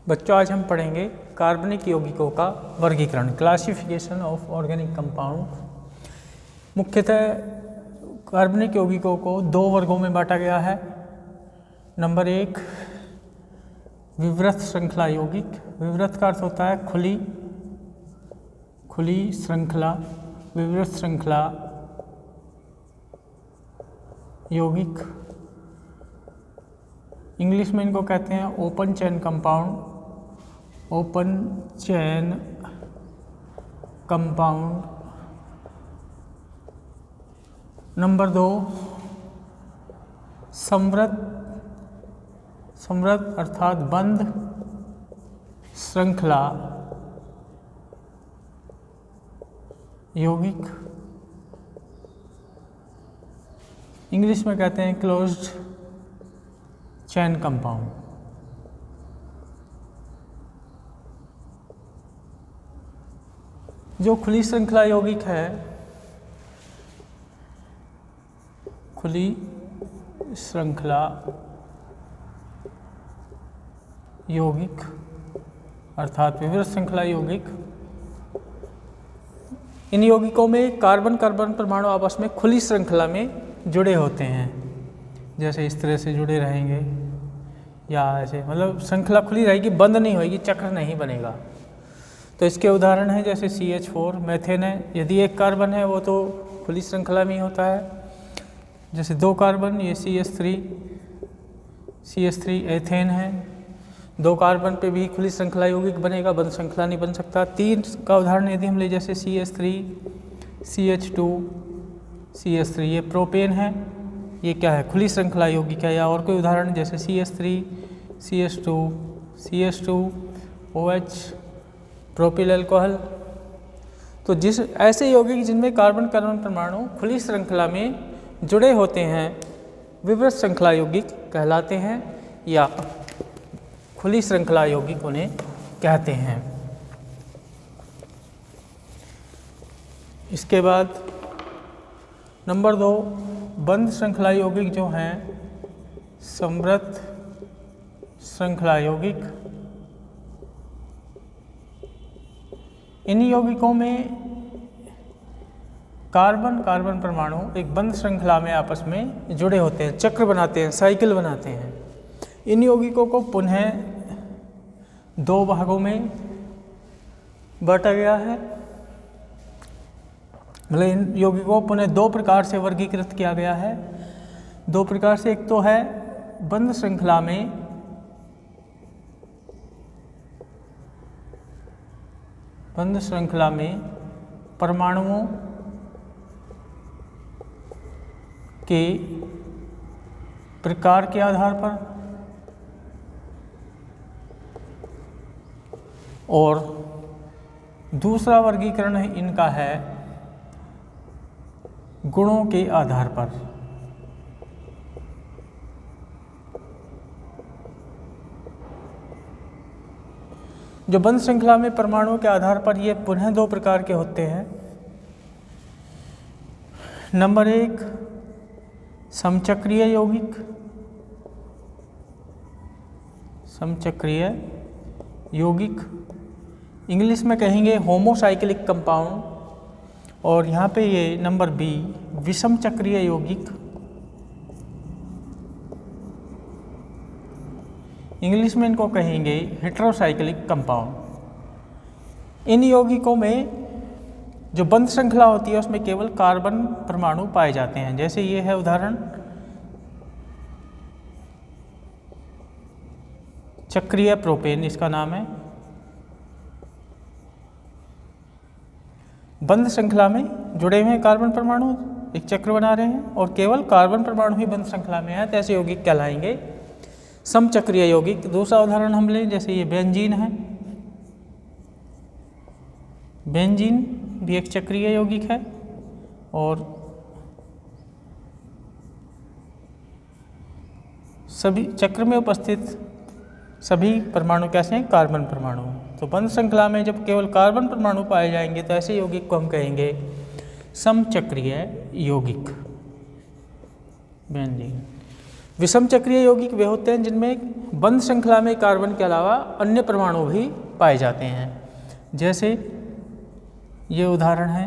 बच्चों, आज हम पढ़ेंगे कार्बनिक यौगिकों का वर्गीकरण, क्लासिफिकेशन ऑफ ऑर्गेनिक कंपाउंड। मुख्यतः कार्बनिक यौगिकों को दो वर्गों में बांटा गया है। नंबर एक, विवृत श्रृंखला यौगिक। विवृत का अर्थ होता है खुली श्रृंखला, विवृत श्रृंखला यौगिक। इंग्लिश में इनको कहते हैं open chain compound, open chain compound. Number दो, समृद्ध अर्थात बंद श्रृंखला यौगिक। इंग्लिश में कहते हैं क्लोज्ड चेन कंपाउंड। जो खुली श्रृंखला यौगिक है, खुली श्रृंखला यौगिक अर्थात विवृत श्रृंखला यौगिक, इन यौगिकों में कार्बन कार्बन परमाणु आपस में खुली श्रृंखला में जुड़े होते हैं। जैसे इस तरह से जुड़े रहेंगे या ऐसे, मतलब श्रृंखला खुली रहेगी, बंद नहीं होगी, चक्र नहीं बनेगा। तो इसके उदाहरण हैं जैसे CH4 मेथेन है। यदि एक कार्बन है वो तो खुली श्रृंखला में ही होता है। जैसे दो कार्बन, ये CH3 एथेन है। दो कार्बन पे भी खुली श्रृंखला यौगिक बनेगा, बंद श्रृंखला नहीं बन सकता। तीन का उदाहरण यदि हम ले जैसे CH3 CH2 CH3, ये प्रोपेन है, ये क्या है, खुली श्रृंखला यौगिक है। या और कोई उदाहरण जैसे CH3 CH2 OH propyl alcohol. तो जिस ऐसे यौगिक जिनमें कार्बन कार्बन परमाणु खुली श्रृंखला में जुड़े होते हैं विवृत श्रृंखला यौगिक कहलाते हैं, या खुली श्रृंखला यौगिक उन्हें कहते हैं। इसके बाद नंबर दो, बंद श्रृंखला यौगिक जो हैं समृद्ध श्रृंखला यौगिक। इन यौगिकों में कार्बन कार्बन परमाणु एक बंद श्रृंखला में आपस में जुड़े होते हैं, चक्र बनाते हैं, साइकिल बनाते हैं। इन यौगिकों को पुनः दो भागों में बांटा गया है। मतलब इन यौगिकों को पुनः दो प्रकार से वर्गीकृत किया गया है। दो प्रकार से, एक तो है बंद श्रृंखला में परमाणुओं के प्रकार के आधार पर, और दूसरा वर्गीकरण है इनका है गुणों के आधार पर। जो बंद श्रृंखला में परमाणुओं के आधार पर ये पुनः दो प्रकार के होते हैं। नंबर एक, समचक्रीय यौगिक। समचक्रीय यौगिक इंग्लिश में कहेंगे होमोसाइक्लिक कंपाउंड, और यहाँ पे ये नंबर बी, विषम चक्रीय यौगिक। इंग्लिश में इनको कहेंगे हेटेरोसाइक्लिक कंपाउंड। इन यौगिकों में जो बंद श्रृंखला होती है उसमें केवल कार्बन परमाणु पाए जाते हैं। जैसे ये है उदाहरण चक्रीय प्रोपेन, इसका नाम है। बंद श्रृंखला में जुड़े हुए कार्बन परमाणु एक चक्र बना रहे हैं और केवल कार्बन परमाणु ही बंद श्रृंखला में है, तो ऐसे यौगिक कहलाएंगे समचक्रीय यौगिक। दूसरा उदाहरण हम लें जैसे ये बेंजीन है। बेंजीन भी एक चक्रीय यौगिक है, और सभी चक्र में उपस्थित सभी परमाणु कैसे हैं, कार्बन परमाणु। तो बंद श्रृंखला में जब केवल कार्बन परमाणु पाए जाएंगे तो ऐसे यौगिक को हम कहेंगे समचक्रीय यौगिक, बेंजीन। विषम चक्रीय यौगिक वे होते हैं जिनमें बंध श्रृंखला में कार्बन के अलावा अन्य परमाणु भी पाए जाते हैं। जैसे ये उदाहरण है,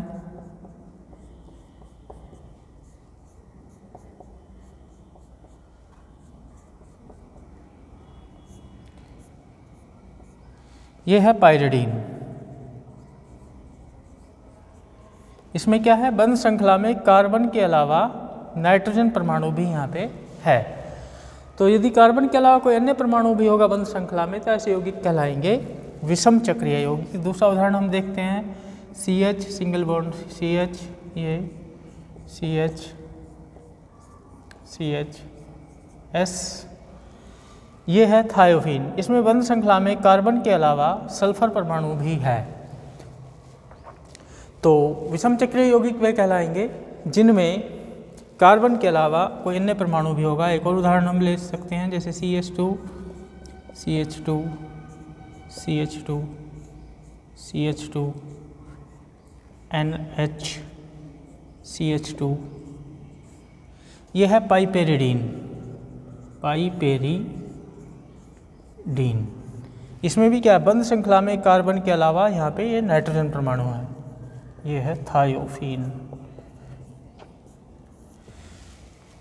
ये है पाइरिडीन। इसमें क्या है, बंध श्रृंखला में कार्बन के अलावा नाइट्रोजन परमाणु भी यहाँ पे है। तो यदि कार्बन के अलावा कोई अन्य परमाणु भी होगा बंध श्रृंखला में तो ऐसे यौगिक कहलाएंगे विषम चक्रीय यौगिक। दूसरा उदाहरण हम देखते हैं, CH सिंगल बॉन्ड CH, ये CH CH S, ये है थायोफीन। इसमें बंध श्रृंखला में कार्बन के अलावा सल्फर परमाणु भी है। तो विषम चक्रीय यौगिक वे कहलाएंगे जिनमें कार्बन के अलावा कोई अन्य परमाणु भी होगा। एक और उदाहरण हम ले सकते हैं, जैसे CH2 CH2 CH2 CH2 NH CH2, यह है पाइपेरिडीन। पाइपेरिडीन इसमें भी क्या है, बंध श्रृंखला में कार्बन के अलावा यहाँ पे ये नाइट्रोजन परमाणु है। ये है थायोफीन।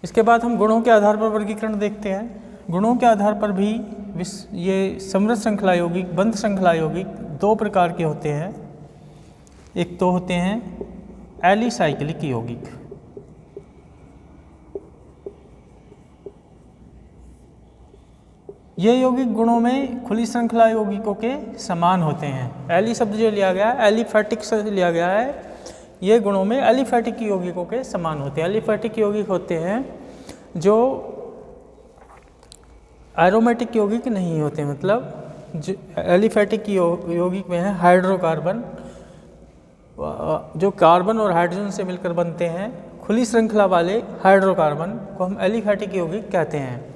इसके बाद हम गुणों के आधार पर वर्गीकरण देखते हैं। गुणों के आधार पर भी ये समृद्ध श्रृंखला यौगिक, बंध श्रृंखला यौगिक दो प्रकार के होते हैं। एक तो होते हैं एलिसाइक्लिक यौगिक, ये यौगिक गुणों में खुली श्रृंखला यौगिकों के समान होते हैं। एली शब्द जो लिया गया है एलिफैटिक से लिया गया है, ये गुणों में एलिफैटिक यौगिकों के समान होते हैं। एलिफैटिक यौगिक होते हैं जो एरोमेटिक यौगिक नहीं होते, मतलब एलिफैटिक यौगिक में है हाइड्रोकार्बन, जो कार्बन और हाइड्रोजन से मिलकर बनते हैं। खुली श्रृंखला वाले हाइड्रोकार्बन को हम एलिफैटिक यौगिक कहते हैं।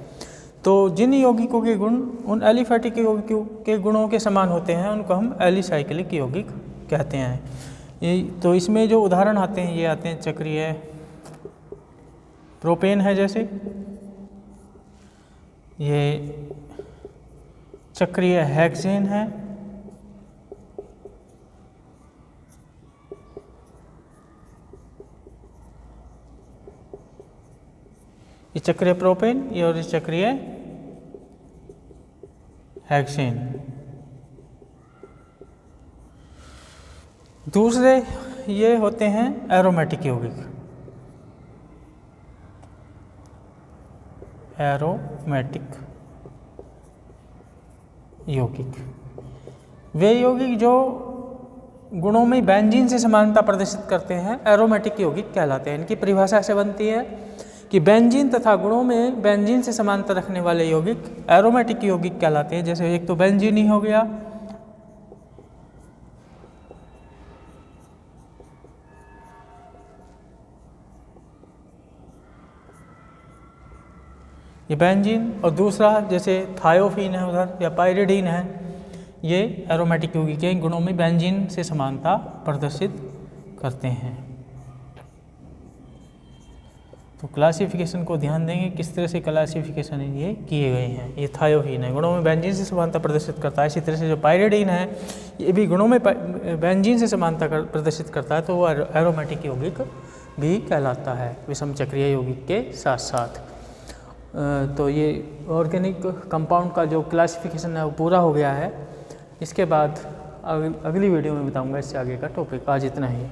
तो जिन यौगिकों के गुण उन एलिफैटिक यौगिकों के गुणों के समान होते हैं उनको हम एलिसाइक्लिक यौगिक कहते हैं। ये तो इसमें जो उदाहरण आते हैं ये आते हैं चक्रीय प्रोपेन है, जैसे ये चक्रीय हेक्सेन है, ये चक्रीय प्रोपेन, ये और ये चक्रीय हेक्सेन। दूसरे ये होते हैं एरोमेटिक यौगिक। एरोमेटिक यौगिक वे यौगिक जो गुणों में बेंजीन से समानता प्रदर्शित करते हैं एरोमेटिक यौगिक कहलाते हैं। इनकी परिभाषा ऐसे बनती है कि बेंजीन तथा गुणों में बेंजीन से समानता रखने वाले यौगिक एरोमेटिक यौगिक कहलाते हैं। जैसे एक तो बेंजीन ही हो गया, ये बेंजीन, और दूसरा जैसे थायोफीन है उधर या पाइरिडीन है, ये एरोमेटिक यौगिक के गुणों में बेंजीन से समानता प्रदर्शित करते हैं। तो क्लासिफिकेशन को ध्यान देंगे किस तरह से क्लासिफिकेशन ये किए गए हैं। ये थायोफीन है, गुणों में बेंजीन से समानता प्रदर्शित करता है। इसी तरह से जो पाइरिडीन है ये भी गुणों में बेंजीन से समानता प्रदर्शित करता है, तो वो एरोमेटिक यौगिक भी कहलाता है विषम चक्रीय यौगिक के साथ साथ। तो ये ऑर्गेनिक कंपाउंड का जो क्लासिफिकेशन है वो पूरा हो गया है। इसके बाद अगली वीडियो में बताऊंगा इससे आगे का टॉपिक। आज इतना ही।